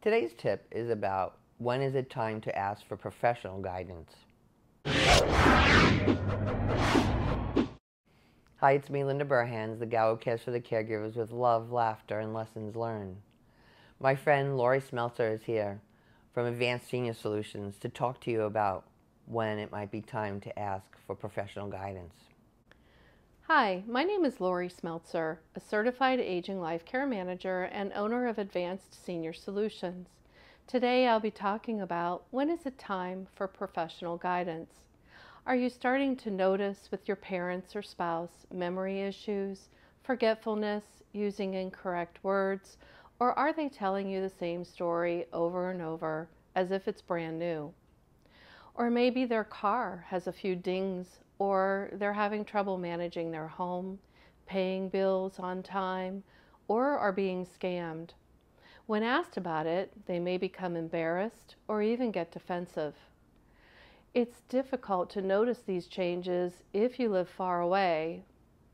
Today's tip is about when is it time to ask for professional guidance. Hi, it's me, Linda Burhans, the gal who cares for the caregivers with love, laughter, and lessons learned. My friend Lory Smeltzer is here from Advanced Senior Solutions to talk to you about when it might be time to ask for professional guidance. Hi, my name is Lory Smeltzer, a certified aging life care manager and owner of Advanced Senior Solutions. Today I'll be talking about when is it time for professional guidance. Are you starting to notice with your parents or spouse memory issues, forgetfulness, using incorrect words, or are they telling you the same story over and over as if it's brand new? Or maybe their car has a few dings, or they're having trouble managing their home, paying bills on time, or are being scammed. When asked about it, they may become embarrassed or even get defensive. It's difficult to notice these changes if you live far away,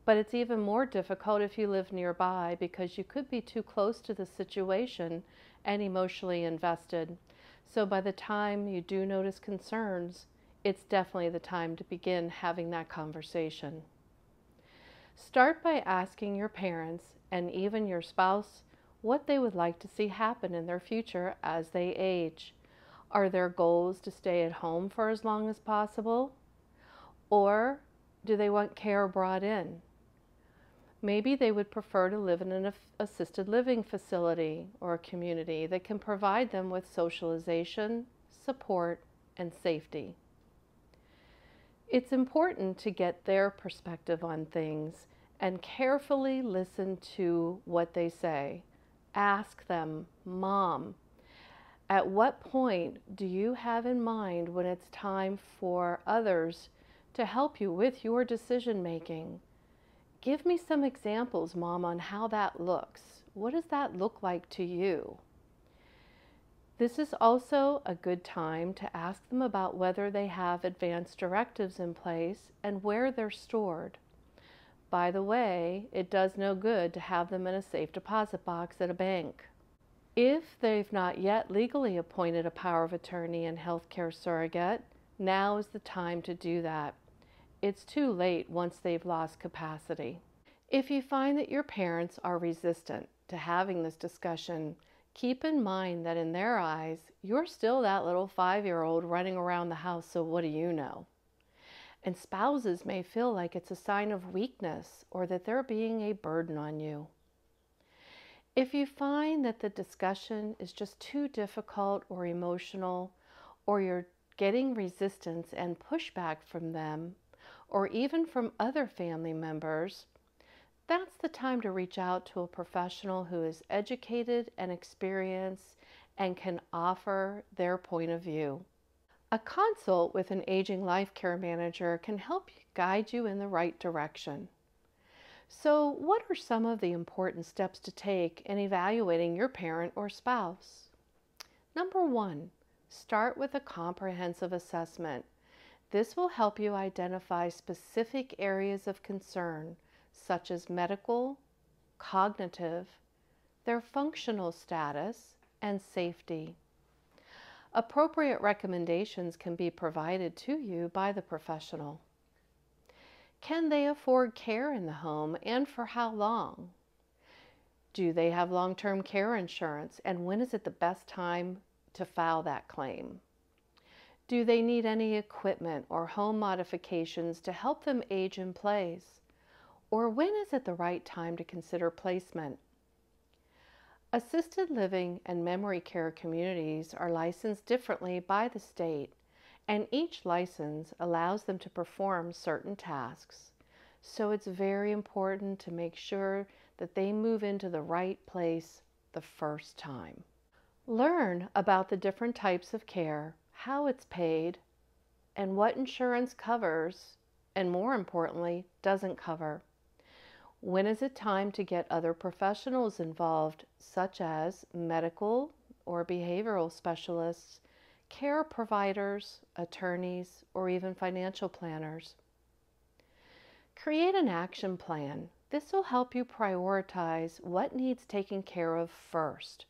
but it's even more difficult if you live nearby because you could be too close to the situation and emotionally invested. So by the time you do notice concerns, it's definitely the time to begin having that conversation. Start by asking your parents and even your spouse what they would like to see happen in their future as they age. Are their goals to stay at home for as long as possible? Or do they want care brought in? Maybe they would prefer to live in an assisted living facility or a community that can provide them with socialization, support, and safety. It's important to get their perspective on things and carefully listen to what they say. Ask them, Mom, at what point do you have in mind when it's time for others to help you with your decision making? Give me some examples, Mom, on how that looks. What does that look like to you? This is also a good time to ask them about whether they have advanced directives in place and where they're stored. By the way, it does no good to have them in a safe deposit box at a bank. If they've not yet legally appointed a power of attorney and healthcare surrogate, now is the time to do that. It's too late once they've lost capacity. If you find that your parents are resistant to having this discussion, keep in mind that in their eyes, you're still that little 5-year-old running around the house, so what do you know? And spouses may feel like it's a sign of weakness or that they're being a burden on you. If you find that the discussion is just too difficult or emotional, or you're getting resistance and pushback from them, or even from other family members, that's the time to reach out to a professional who is educated and experienced and can offer their point of view. A consult with an aging life care manager can help guide you in the right direction. So, what are some of the important steps to take in evaluating your parent or spouse? Number 1, start with a comprehensive assessment. This will help you identify specific areas of concern, such as medical, cognitive, their functional status, and safety. Appropriate recommendations can be provided to you by the professional. Can they afford care in the home and for how long? Do they have long-term care insurance, and when is it the best time to file that claim? Do they need any equipment or home modifications to help them age in place? Or when is it the right time to consider placement? Assisted living and memory care communities are licensed differently by the state, and each license allows them to perform certain tasks. So it's very important to make sure that they move into the right place the first time. Learn about the different types of care, how it's paid, and what insurance covers, and more importantly, doesn't cover. When is it time to get other professionals involved, such as medical or behavioral specialists, care providers, attorneys, or even financial planners? Create an action plan. This will help you prioritize what needs taken care of first.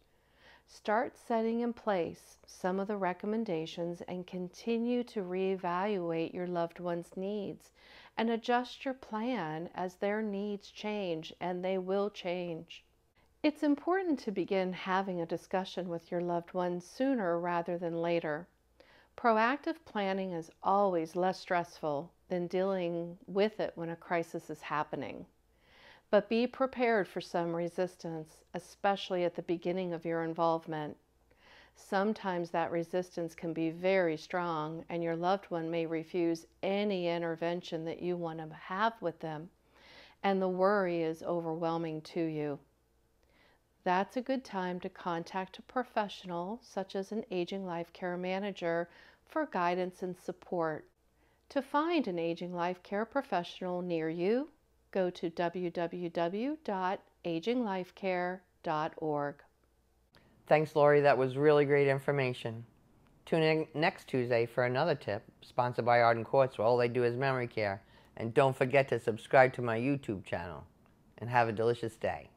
Start setting in place some of the recommendations and continue to reevaluate your loved one's needs and adjust your plan as their needs change, and they will change. It's important to begin having a discussion with your loved ones sooner rather than later. Proactive planning is always less stressful than dealing with it when a crisis is happening. But be prepared for some resistance, especially at the beginning of your involvement. Sometimes that resistance can be very strong, and your loved one may refuse any intervention that you want to have with them, and the worry is overwhelming to you. That's a good time to contact a professional, such as an aging life care manager, for guidance and support. To find an aging life care professional near you, go to www.aginglifecare.org. Thanks, Lory. That was really great information. Tune in next Tuesday for another tip, sponsored by Arden Courts, where all they do is memory care. And don't forget to subscribe to my YouTube channel. And have a delicious day.